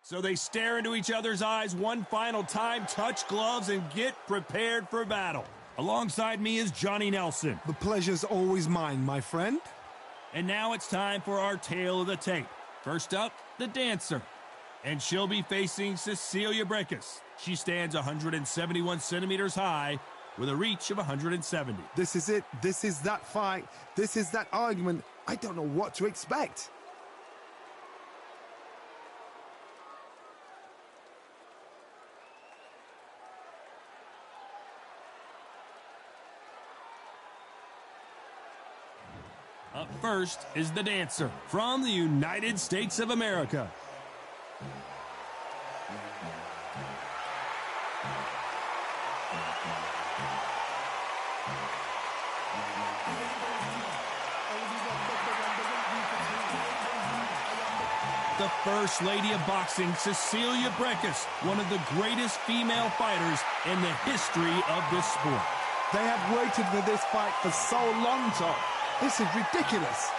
So they stare into each other's eyes one final time, touch gloves, and get prepared for battle. Alongside me is Johnny Nelson. The pleasure's always mine, my friend. And now it's time for our tale of the tape. First up, the dancer. And she'll be facing Cecilia Brækhus. She stands 171 centimeters high with a reach of 170. This is it. This is that fight. This is that argument. I don't know what to expect. Up first is the dancer from the United States of America. The First Lady of Boxing, Cecilia Brækhus, one of the greatest female fighters in the history of this sport. They have waited for this fight for so long, Tom. This is ridiculous.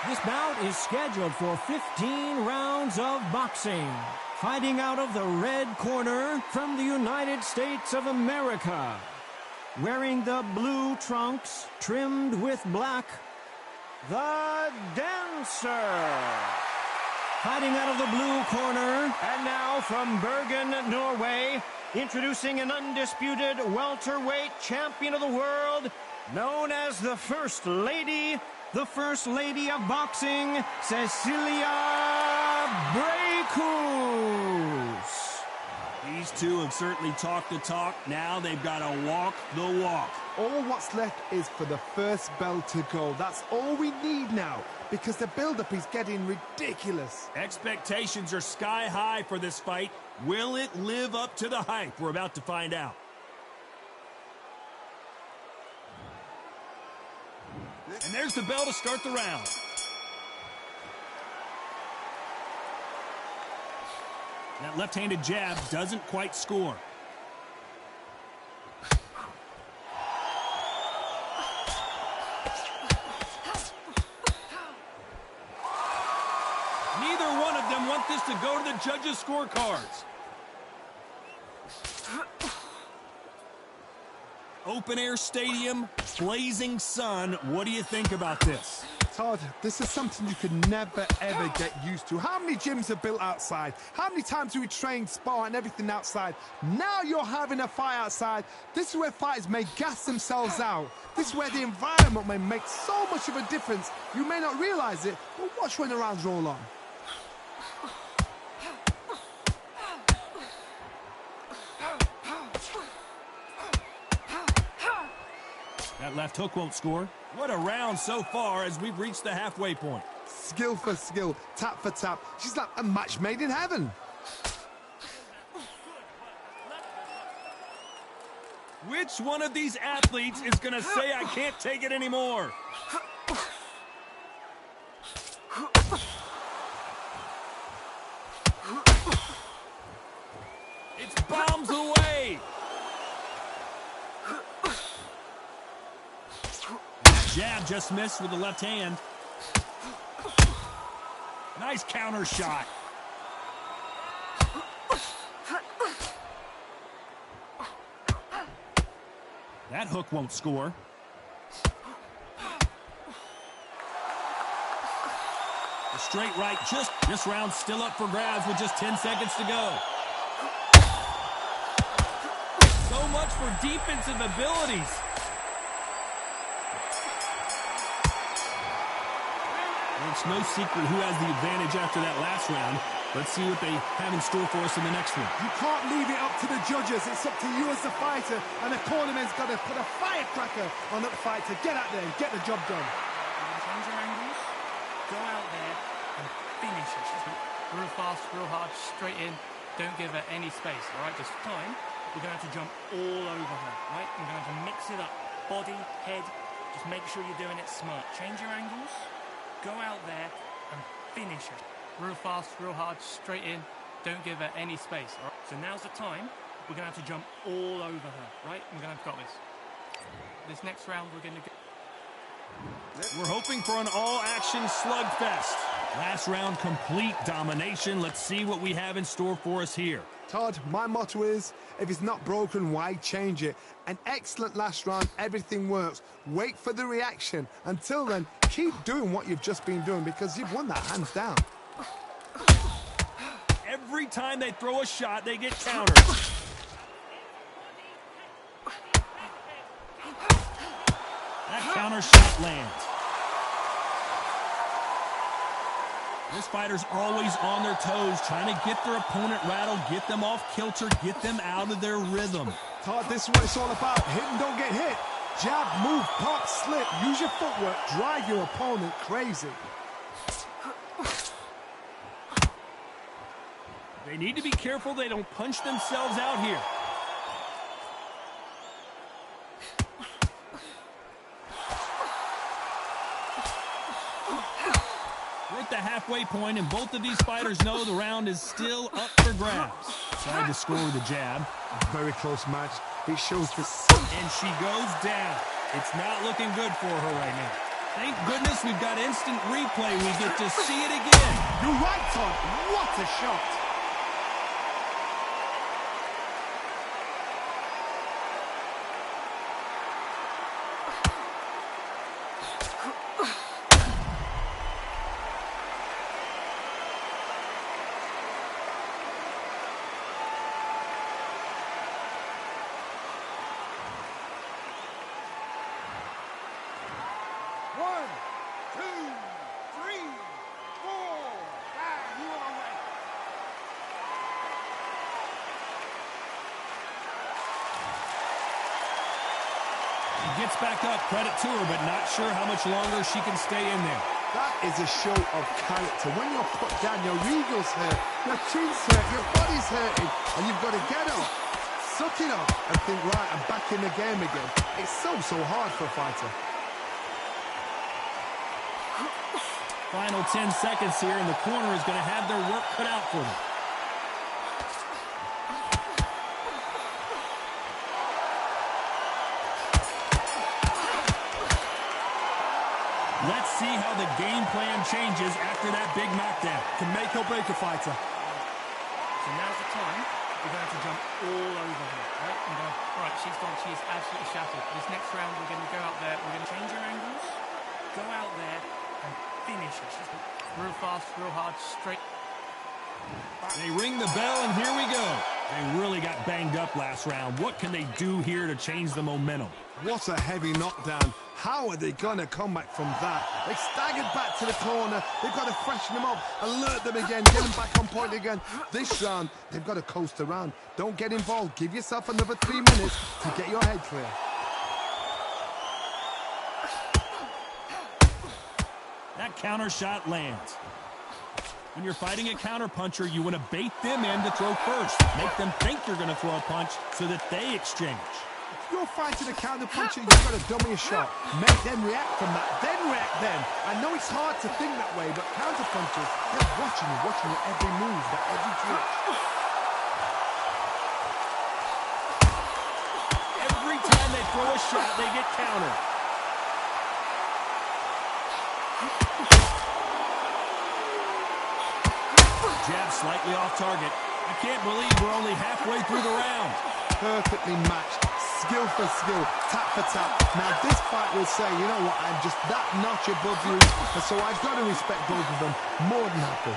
This bout is scheduled for 15 rounds of boxing. Fighting out of the red corner from the United States of America. Wearing the blue trunks trimmed with black, the dancer. Fighting out of the blue corner, and now from Bergen, Norway, introducing an undisputed welterweight champion of the world, known as the First Lady of Boxing, Cecilia Brækhus. These two have certainly talked the talk. Now they've got to walk the walk. All what's left is for the first bell to go. That's all we need now, because the build-up is getting ridiculous. Expectations are sky high for this fight. Will it live up to the hype? We're about to find out. And there's the bell to start the round. That left-handed jab doesn't quite score. Neither one of them want this to go to the judges' scorecards. Open-air stadium, blazing sun. What do you think about this? Todd, this is something you could never, ever get used to. How many gyms are built outside? How many times do we train, spar, and everything outside? Now you're having a fight outside. This is where fighters may gas themselves out. This is where the environment may make so much of a difference. You may not realize it, but watch when the rounds roll on. That left hook won't score. What a round so far as we've reached the halfway point. Skill for skill, tap for tap. She's like a match made in heaven. Which one of these athletes is going to say, I can't take it anymore? It's bombs away. Jab just missed with the left hand. Nice counter shot. That hook won't score. A straight right. This round's still up for grabs with just 10 seconds to go. So much for defensive abilities. It's no secret who has the advantage after that last round. Let's see what they have in store for us in the next one. You can't leave it up to the judges. It's up to you as the fighter, and the cornerman's got to put a firecracker on that fight to get out there and get the job done. Change your angles, go out there and finish it. Real fast, real hard, straight in. Don't give her any space, all right? Just time. We're going to have to jump all over her, right? We're going to have to mix it up. Body, head, just make sure you're doing it smart. Change your angles. Go out there and finish it. Real fast, real hard, straight in. Don't give her any space. All right? So now's the time. We're going to have to jump all over her, right? We're going to have got this. This next round, we're going to go. We're hoping for an all-action slugfest. Last round, complete domination. Let's see what we have in store for us here. Todd, my motto is, if it's not broken, why change it? An excellent last round, everything works. Wait for the reaction. Until then, keep doing what you've just been doing because you've won that hands down. Every time they throw a shot, they get countered. That counter shot lands. This fighter's always on their toes, trying to get their opponent rattled, get them off kilter, get them out of their rhythm. Todd, this is what it's all about. Hit and don't get hit. Jab, move, pop, slip. Use your footwork. Drive your opponent crazy. They need to be careful they don't punch themselves out here. We're at the halfway point, and both of these fighters know the round is still up for grabs. Tried to score with a jab. Very close match. It shows the... And she goes down. It's not looking good for her right now. Thank goodness we've got instant replay. We get to see it again. You're right, Todd. What a shot. Gets back up, credit to her, but not sure how much longer she can stay in there. That is a show of character. When you're put down, your ego's hurt, your chin's hurt, your body's hurting, and you've got to get up, suck it up, and think, right, I'm back in the game again. It's so hard for a fighter. Final 10 seconds here, and the corner is going to have their work cut out for them. Let's see how the game plan changes after that big knockdown. Can make or break a fighter. So now's the time. We're going to jump all over her, right? And go, right, she's gone. She is absolutely shattered. This next round, we're going to go out there. We're going to change her angles, go out there, and finish her. She's real fast, real hard, straight. They ring the bell, and here we go. They really got banged up last round. What can they do here to change the momentum? What a heavy knockdown. How are they going to come back from that? They staggered back to the corner. They've got to freshen them up, alert them again, get them back on point again. This round, they've got to coast around. Don't get involved. Give yourself another 3 minutes to get your head clear. That counter shot lands. When you're fighting a counter-puncher, you want to bait them in to throw first. Make them think you're going to throw a punch so that they exchange. If you're fighting a counter-puncher, you've got to dummy a shot. Make them react from that, then react then. I know it's hard to think that way, but counter-punchers, they're watching your every move, their every twitch. Every time they throw a shot, they get countered. Jab slightly off target. I can't believe we're only halfway through the round. Perfectly matched, skill for skill, tap for tap. Now this fight will say, you know what, I'm just that notch above you, and so I've got to respect both of them. More than happy.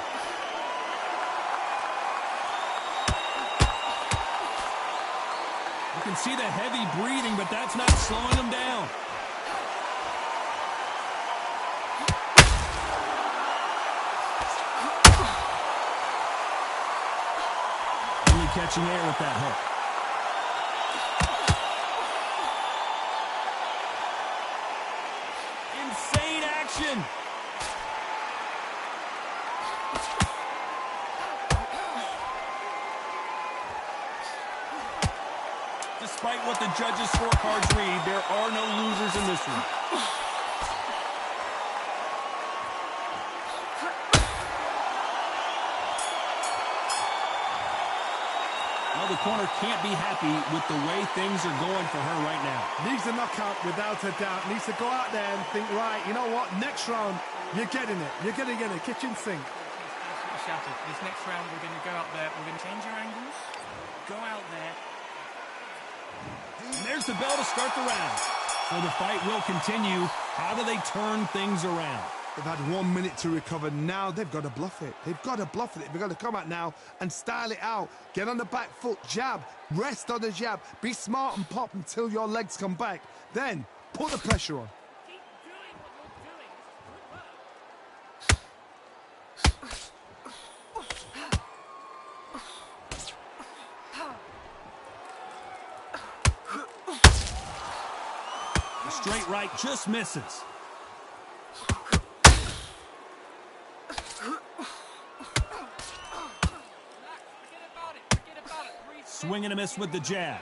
You can see the heavy breathing, but that's not slowing them down. Catching air with that hook. Insane action. Despite what the judges' scorecards read, there are no losers in this one. The corner can't be happy with the way things are going for her right now. Needs a knockout without a doubt. Needs to go out there and think, right, you know what? Next round, you're getting it. You're going to get it. Kitchen sink. Absolutely shattered. This next round, we're going to go out there. We're going to change your angles. Go out there. And there's the bell to start the round. So the fight will continue. How do they turn things around? They've had 1 minute to recover. Now they've got to bluff it. They've got to bluff it. They've got to come out now and style it out. Get on the back foot, jab, rest on the jab. Be smart and pop until your legs come back. Then put the pressure on. Keep doing what you're doing. The straight right just misses. Swing and a miss with the jab.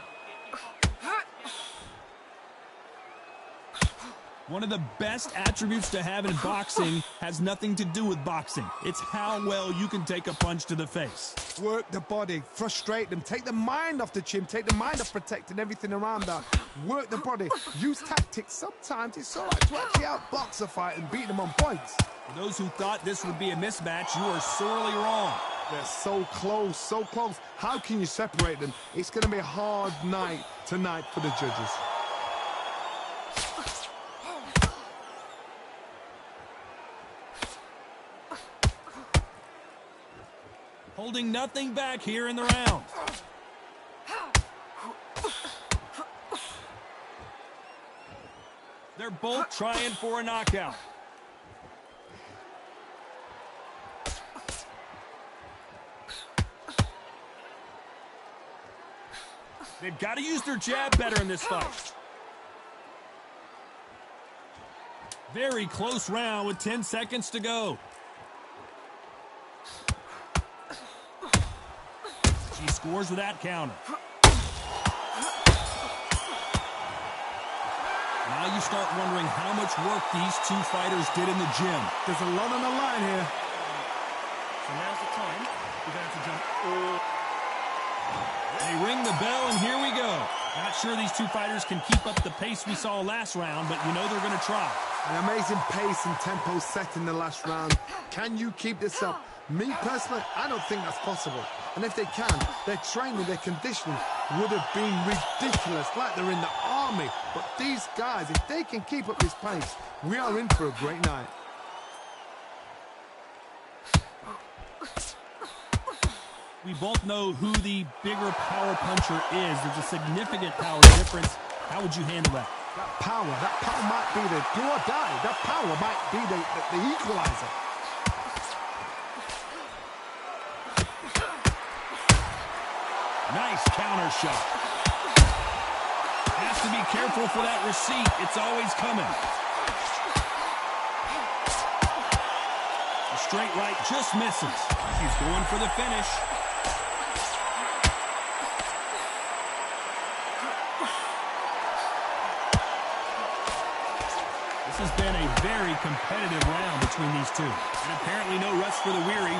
One of the best attributes to have in boxing has nothing to do with boxing. It's how well you can take a punch to the face. Work the body, frustrate them, take the mind off the chin, take the mind off protecting everything around that. Work the body, use tactics. Sometimes it's all right to actually outbox a fight and beat them on points. For those who thought this would be a mismatch, you are sorely wrong. They're so close, so close. How can you separate them? It's going to be a hard night tonight for the judges. Holding nothing back here in the round. They're both trying for a knockout. They've got to use their jab better in this fight. Very close round with 10 seconds to go. She scores with that counter. Now you start wondering how much work these two fighters did in the gym. There's a lot on the line here. So now's the time. We're going to have to jump all... They ring the bell, and here we go. Not sure these two fighters can keep up the pace we saw last round, but you know they're going to try. An amazing pace and tempo set in the last round. Can you keep this up? Me, personally, I don't think that's possible. And if they can, their training, their conditioning would have been ridiculous, like they're in the army. But these guys, if they can keep up this pace, we are in for a great night. We both know who the bigger power puncher is. There's a significant power difference. How would you handle that? That power might be the do or die. That power might be the equalizer. Nice counter shot. Has to be careful for that receipt. It's always coming. The straight right just misses. She's going for the finish. This has been a very competitive round between these two. And apparently no rest for the weary.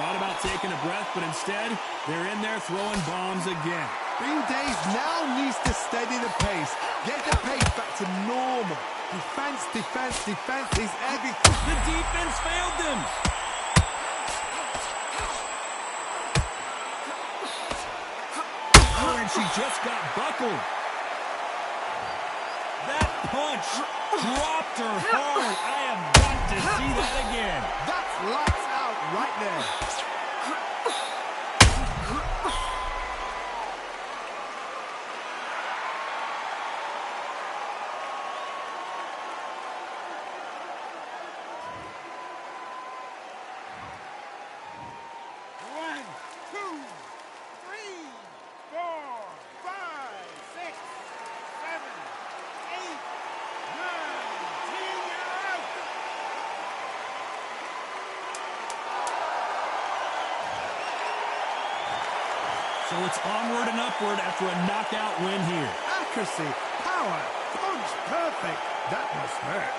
Thought about taking a breath, but instead, they're in there throwing bombs again. Bean Days now needs to steady the pace. Get the pace back to normal. Defense, defense, defense is everything. The defense failed them. Oh, and she just got buckled. That punch dropped her hard. I have got to see that again. That's lights out right there. So it's onward and upward after a knockout win here. Accuracy, power, punch, perfect. That must hurt.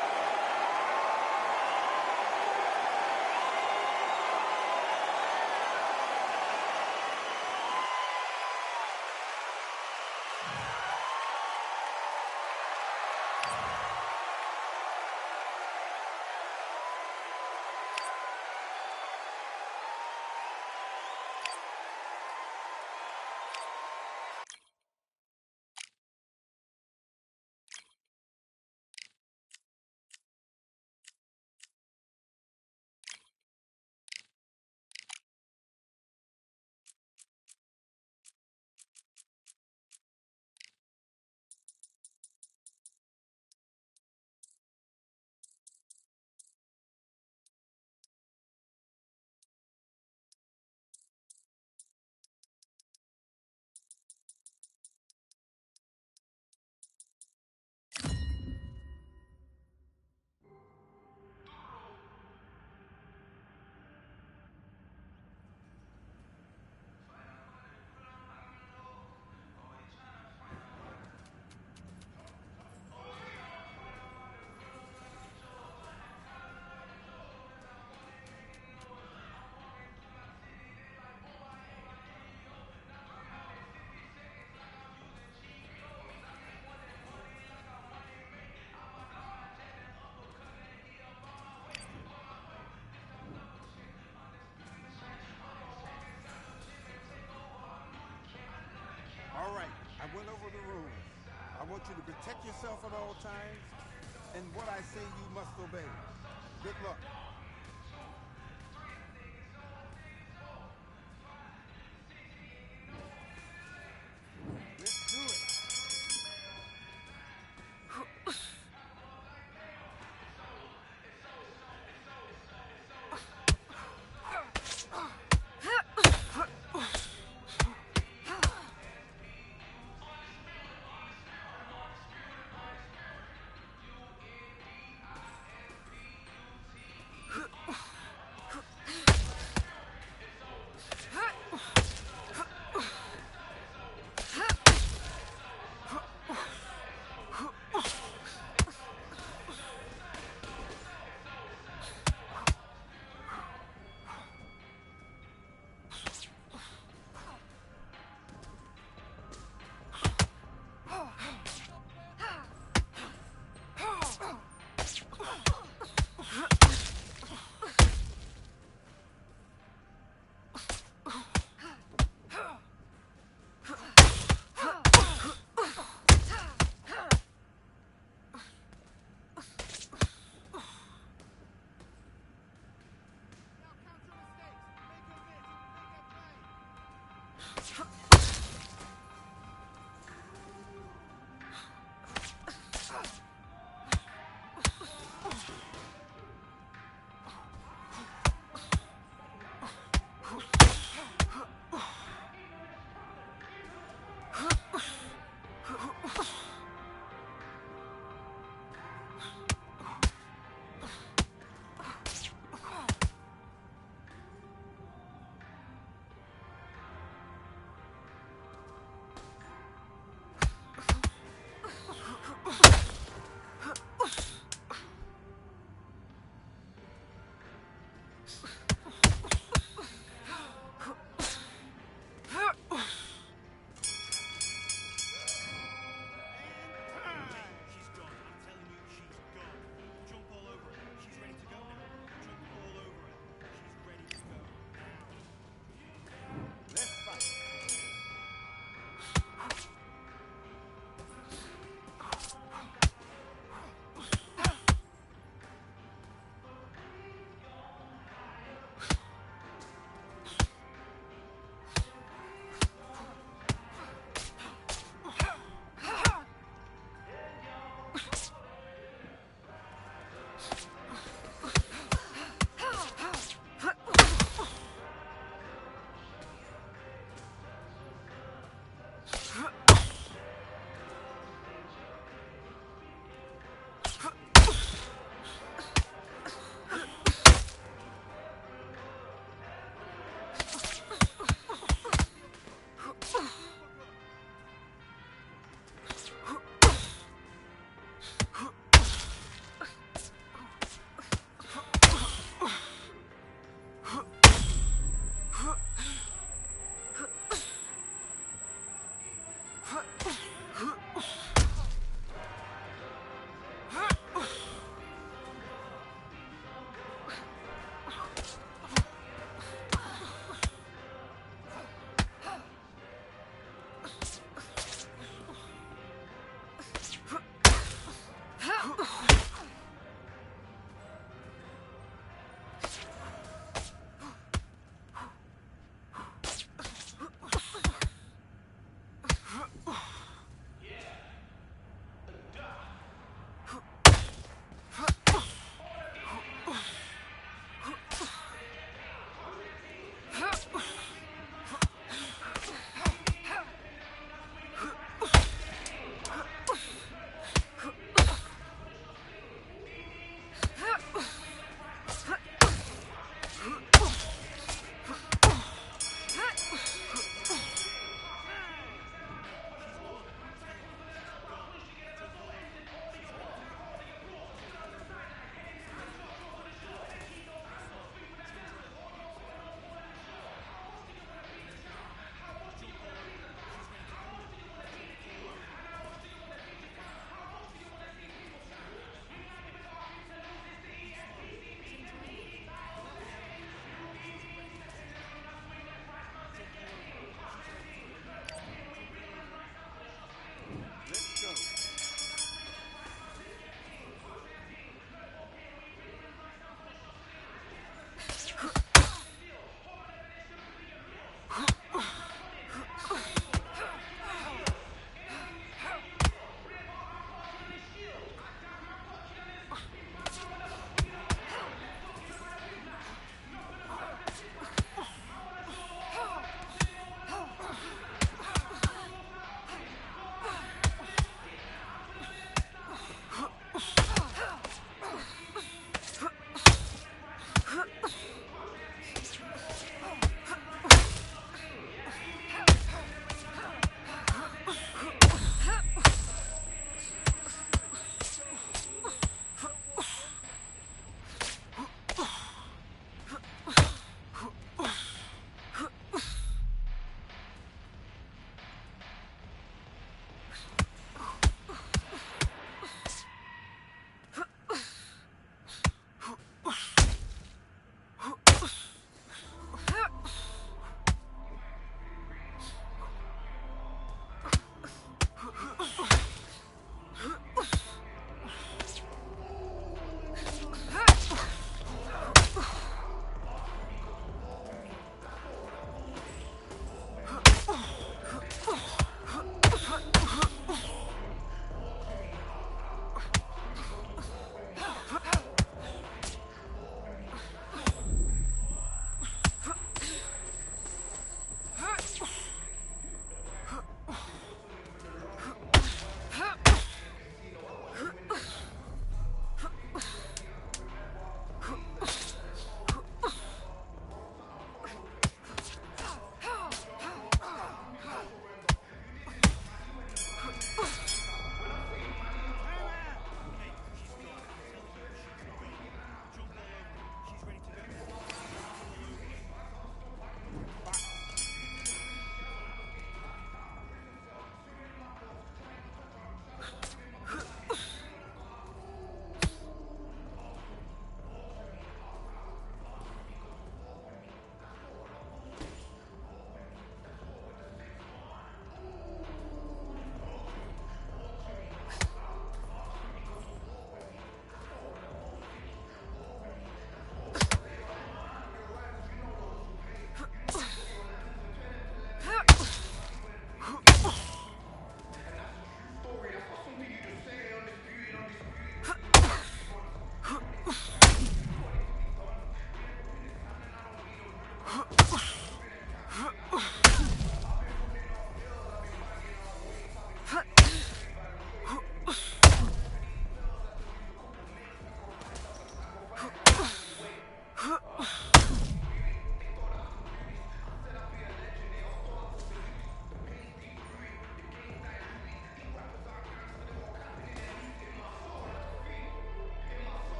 I went over the rules. I want you to protect yourself at all times, and what I say you must obey. Good luck. Let's do it.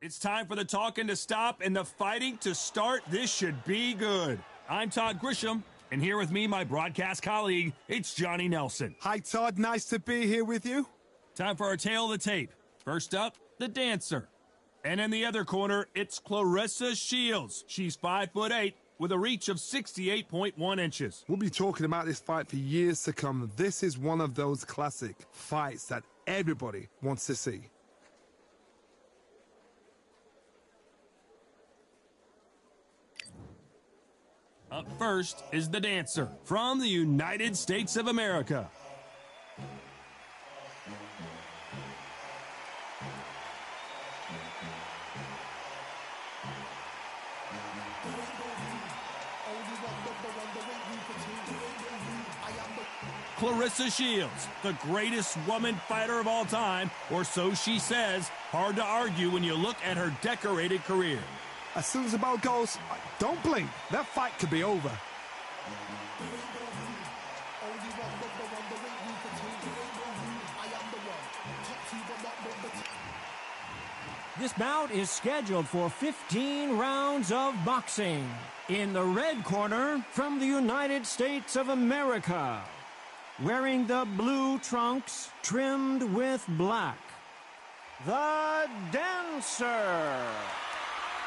It's time for the talking to stop and the fighting to start. This should be good. I'm Todd Grisham, and here with me, my broadcast colleague, it's Johnny Nelson. Hi, Todd. Nice to be here with you. Time for our tail of the tape. First up, the dancer. And in the other corner, it's Claressa Shields. She's 5'8", with a reach of 68.1 inches. We'll be talking about this fight for years to come. This is one of those classic fights that everybody wants to see. Up first is the dancer from the United States of America. Claressa Shields, the greatest woman fighter of all time, or so she says. Hard to argue when you look at her decorated career. As soon as the bell goes, don't blink. That fight could be over. This bout is scheduled for 15 rounds of boxing. In the red corner, from the United States of America, wearing the blue trunks trimmed with black, the dancer.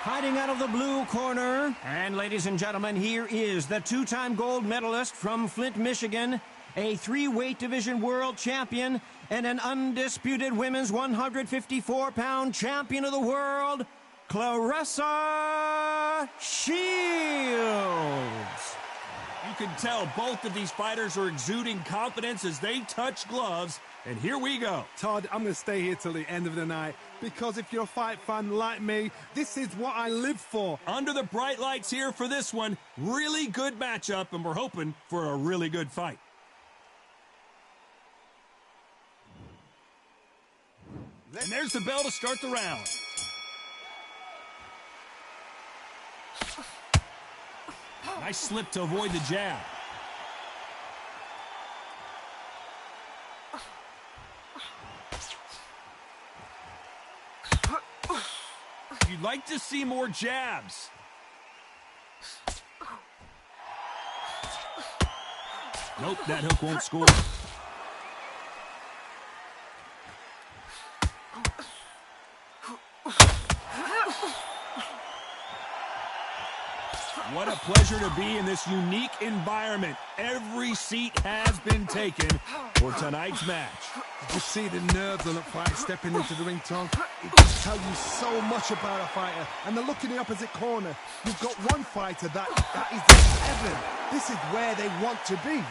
Fighting out of the blue corner, and ladies and gentlemen, here is the two-time gold medalist from Flint, Michigan, a three-weight division world champion, and an undisputed women's 154-pound champion of the world, Claressa Shields. You can tell both of these fighters are exuding confidence as they touch gloves, and here we go. Todd, I'm going to stay here till the end of the night, because if you're a fight fan like me, this is what I live for. Under the bright lights here for this one, really good matchup, and we're hoping for a really good fight. And there's the bell to start the round. Nice slip to avoid the jab. You'd like to see more jabs. Nope, that hook won't score. What a pleasure to be in this unique environment. Every seat has been taken for tonight's match. You see the nerves on a fight stepping into the ring, Tom. It just tells you so much about a fighter. And the look in the opposite corner. You've got one fighter that is in heaven. This is where they want to be.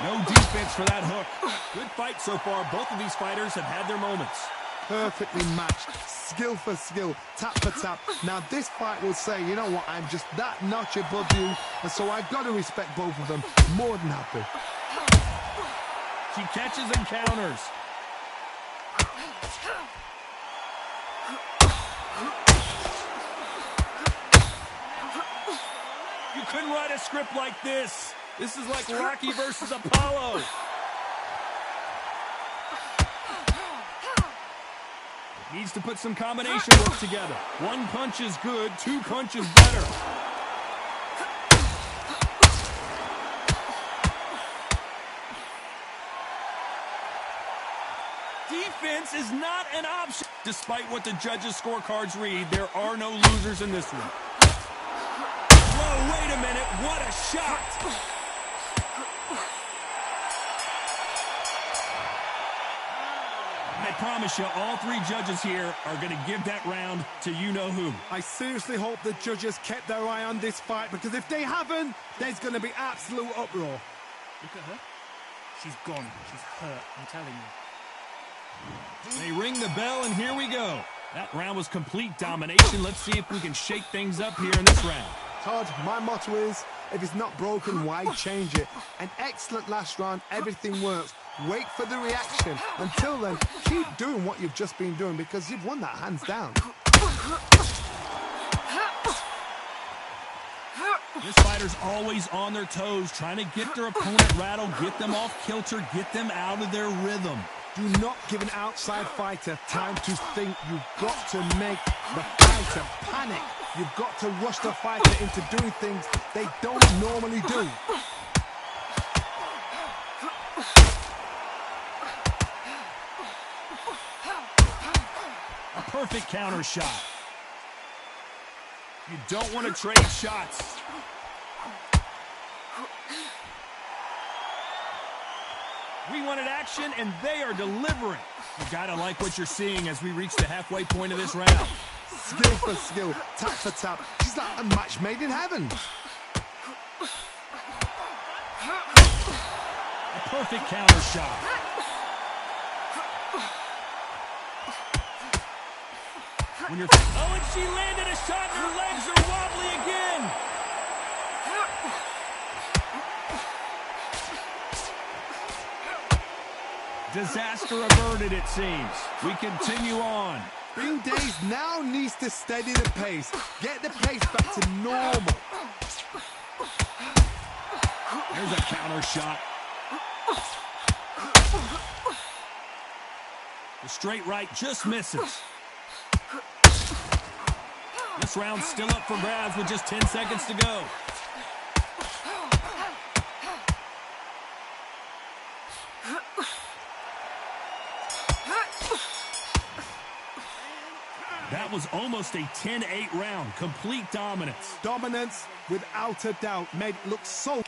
No defense for that hook. Good fight so far. Both of these fighters have had their moments. Perfectly matched, skill for skill, tap for tap. Now this fight will say, you know what, I'm just that notch above you, and so I've got to respect both of them. More than happy. She catches and counters. You couldn't write a script like this. This is like Rocky versus Apollo. Needs to put some combination work together. One punch is good, two punches better. Defense is not an option. Despite what the judges' scorecards read, there are no losers in this one. Whoa, wait a minute, what a shot! I promise you, all three judges here are going to give that round to you-know-who. I seriously hope the judges kept their eye on this fight, because if they haven't, there's going to be absolute uproar. Look at her. She's gone. She's hurt, I'm telling you. They ring the bell, and here we go. That round was complete domination. Let's see if we can shake things up here in this round. Todd, my motto is, if it's not broken, why change it? An excellent last round, everything works. Wait for the reaction. Until then, keep doing what you've just been doing, because you've won that hands down. This fighter's always on their toes, trying to get their opponent rattled, get them off kilter, get them out of their rhythm. Do not give an outside fighter time to think. You've got to make the fighter panic. You've got to rush the fighter into doing things they don't normally do. A perfect counter shot. You don't want to trade shots. We wanted action, and they are delivering. You gotta like what you're seeing as we reach the halfway point of this round. Skill for skill, tap for tap. She's like a match made in heaven. A perfect counter shot. When you're... Oh, and she landed a shot, and her legs are wobbly again. Disaster averted, it seems. We continue on. Bing Days now needs to steady the pace. Get the pace back to normal. There's a counter shot. The straight right just misses. This round's still up for grabs with just 10 seconds to go. That was almost a 10-8 round. Complete dominance. Dominance, without a doubt, made it look so...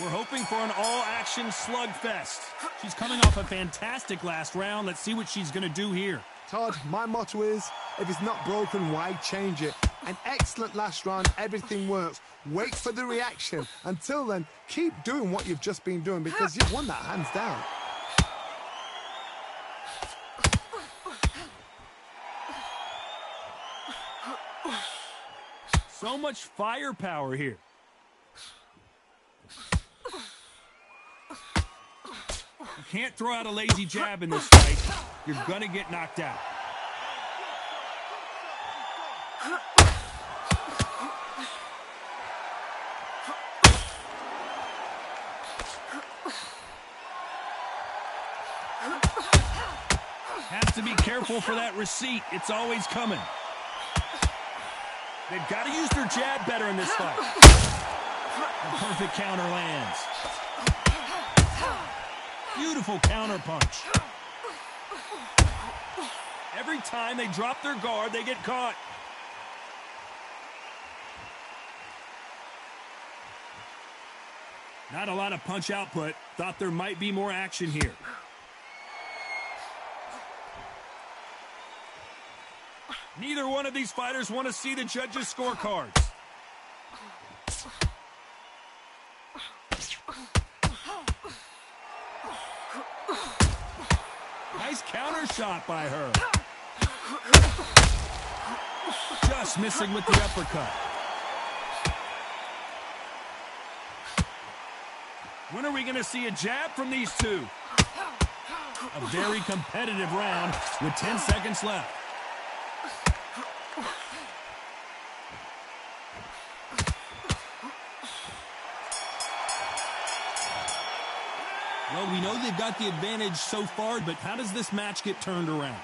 We're hoping for an all-action slugfest. She's coming off a fantastic last round. Let's see what she's going to do here. Todd, my motto is, if it's not broken, why change it? An excellent last round, everything works. Wait for the reaction. Until then, keep doing what you've just been doing because you've won that hands down. So much firepower here. You can't throw out a lazy jab in this fight. You're going to get knocked out. Has to be careful for that receipt. It's always coming. They've got to use their jab better in this fight. The perfect counter lands. Beautiful counter punch. Every time they drop their guard, they get caught. Not a lot of punch output. Thought there might be more action here. Neither one of these fighters want to see the judges' scorecards. Nice counter shot by her. Just missing with the uppercut. When are we going to see a jab from these two? A very competitive round with 10 seconds left. Well, we know they've got the advantage so far, but how does this match get turned around?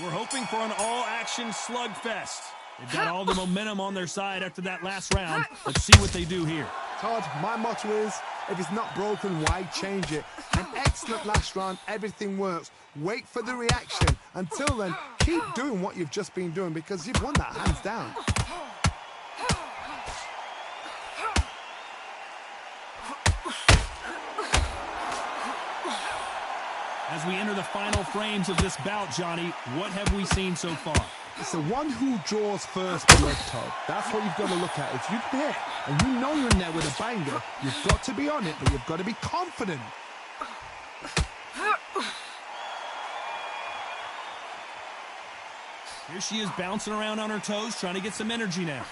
We're hoping for an all-action slugfest. They've got all the momentum on their side after that last round. Let's see what they do here. Todd, my motto is, if it's not broken, why change it? An excellent last round, everything works. Wait for the reaction. Until then, keep doing what you've just been doing because you've won that hands down. As we enter the final frames of this bout, Johnny, what have we seen so far? It's the one who draws first blood, Todd. That's what you've got to look at. If you hit and you know you're in there with a banger, you've got to be on it, but you've got to be confident. Here she is bouncing around on her toes, trying to get some energy now.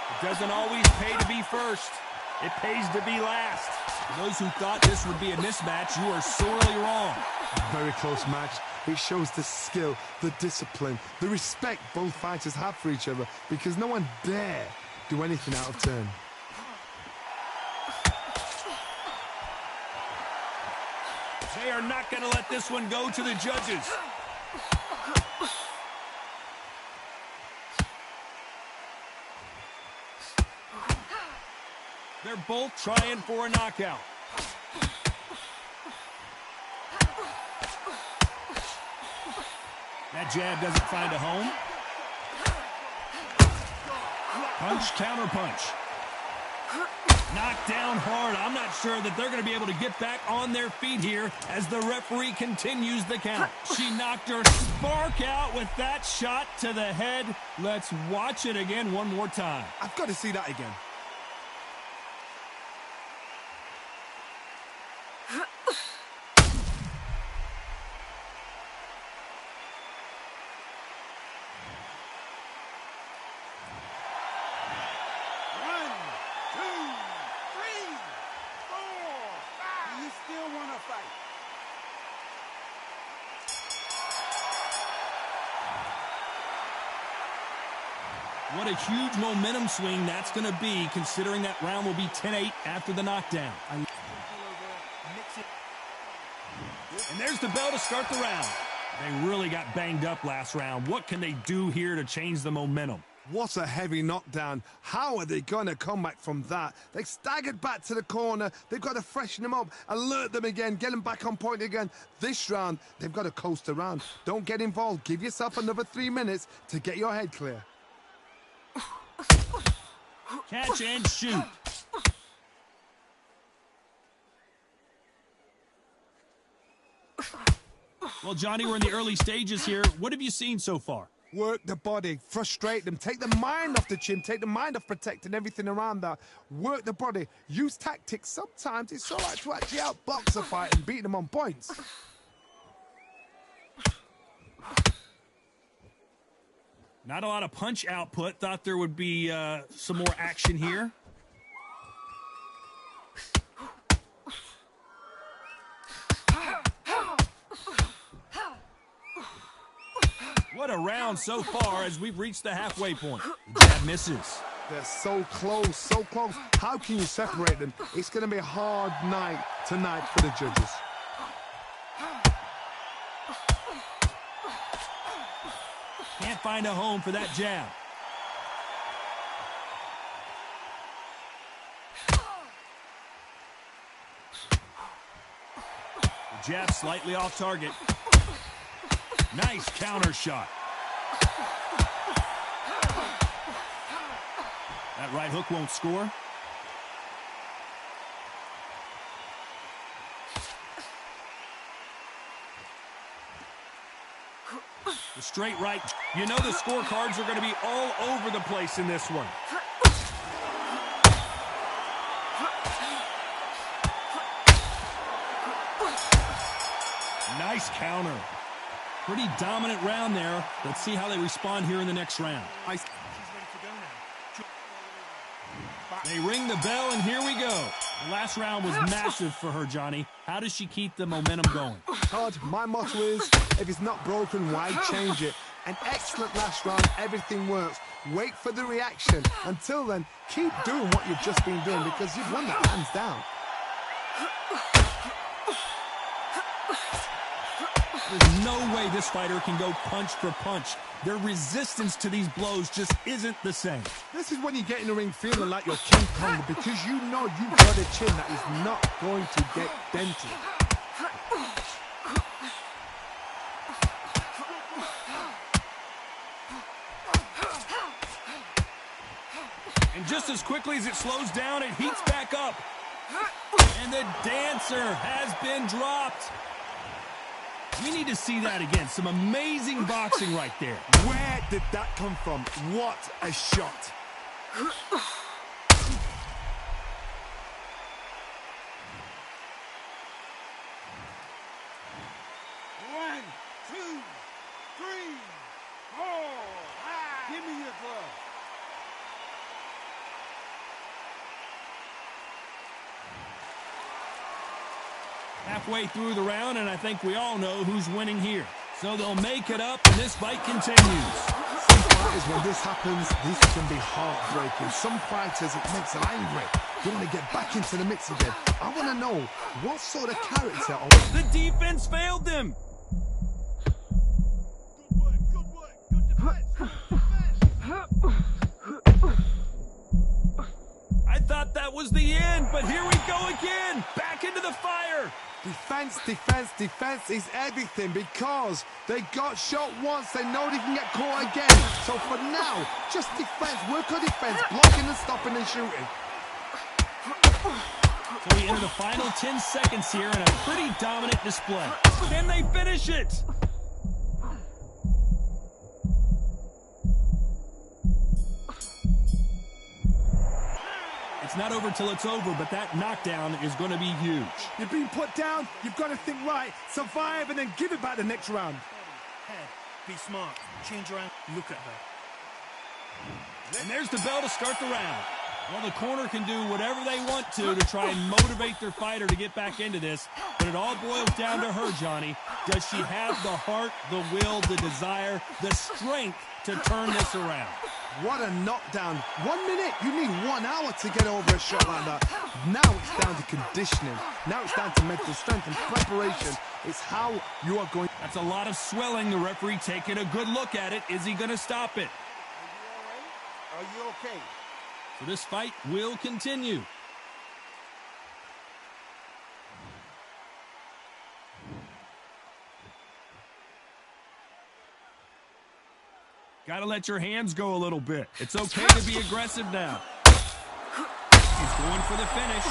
It doesn't always pay to be first. It pays to be last. For those who thought this would be a mismatch, you are sorely wrong. Very close match. It shows the skill, the discipline, the respect both fighters have for each other, because no one dare do anything out of turn. They are not going to let this one go to the judges. They're both trying for a knockout. That jab doesn't find a home. Punch, counter punch. Knocked down hard. I'm not sure that they're going to be able to get back on their feet here as the referee continues the count. She knocked her spark out with that shot to the head. Let's watch it again one more time. I've got to see that again. What a huge momentum swing that's going to be, considering that round will be 10-8 after the knockdown. And there's the bell to start the round. They really got banged up last round. What can they do here to change the momentum? What a heavy knockdown. How are they going to come back from that? They staggered back to the corner. They've got to freshen them up, alert them again, get them back on point again. This round, they've got to coast around. Don't get involved. Give yourself another 3 minutes to get your head clear. Catch and shoot. Well, Johnny, we're in the early stages here. What have you seen so far? Work the body, frustrate them, take the mind off the chin, take the mind off protecting everything around that. Work the body, use tactics. Sometimes it's all right to actually outbox a fight and beat them on points. Not a lot of punch output. Thought there would be some more action here. What a round so far as we've reached the halfway point. The jab misses. They're so close, so close. How can you separate them? It's going to be a hard night tonight for the judges. Can't find a home for that jab. The jab slightly off target. Nice counter shot. That right hook won't score. The straight right. You know the scorecards are going to be all over the place in this one. Nice counter. Pretty dominant round there. Let's see how they respond here in the next round. They ring the bell, and here we go. The last round was massive for her, Johnny. How does she keep the momentum going? Todd, my motto is, if it's not broken, why change it? An excellent last round, everything works. Wait for the reaction. Until then, keep doing what you've just been doing, because you've won that hands down. There's no way this fighter can go punch for punch. Their resistance to these blows just isn't the same. This is when you get in the ring feeling like you're King Kong, because you know you've got a chin that is not going to get dented. And just as quickly as it slows down, it heats back up. And the dancer has been dropped. We need to see that again. Some amazing boxing right there. Where did that come from? What a shot. One, two, three, four. Give me your glove. halfway through the round, and I think we all know who's winning here. So they'll make it up, and this fight continues. Some fighters, when this happens, this can be heartbreaking. Some fighters, it makes them angry. They want to get back into the mix again. I want to know what sort of character... The defense failed them. Good work, good defense. I thought that was the end, but here we go again. Back into the fire. Defense, defense, defense is everything because they got shot once. They know they can get caught again. So for now, just defense. Work on defense, blocking and stopping and shooting. So we enter the final 10 seconds here in a pretty dominant display. Can they finish it? It's not over till it's over, but that knockdown is going to be huge. You're being put down. You've got to think right, survive, and then give it back the next round. Head, be smart, change around, look at her. And there's the bell to start the round. Well, the corner can do whatever they want to try and motivate their fighter to get back into this, but it all boils down to her, Johnny. Does she have the heart, the will, the desire, the strength to turn this around? What a knockdown. 1 minute, you need 1 hour to get over a shot like that. Now it's down to conditioning. Now it's down to mental strength and preparation. It's how you are going. That's a lot of swelling. The referee taking a good look at it. Is he going to stop it? Are you okay? So this fight will continue. Gotta let your hands go a little bit. It's okay to be aggressive now. He's going for the finish.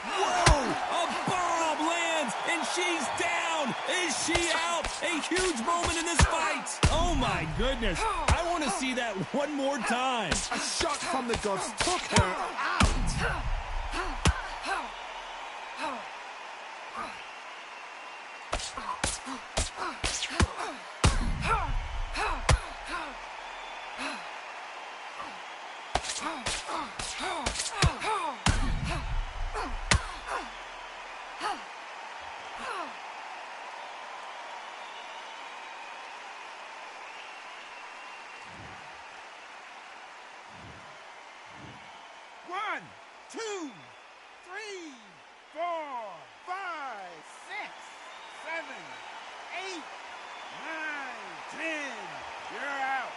Whoa! A bomb lands, and she's down. Is she out? A huge moment in this fight. Oh my goodness. I want to see that one more time. A shot from the gods took her out. One, two, three, 4, 5, 6, 7, 8, 9, 10. You're out.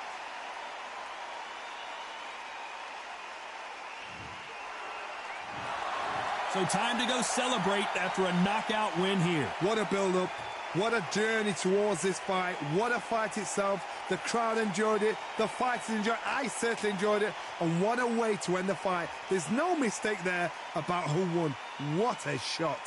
So time to go celebrate after a knockout win here. What a build-up. What a journey towards this fight. What a fight itself. The crowd enjoyed it. The fighters enjoyed it. I certainly enjoyed it. And what a way to end the fight. There's no mistake there about who won. What a shot.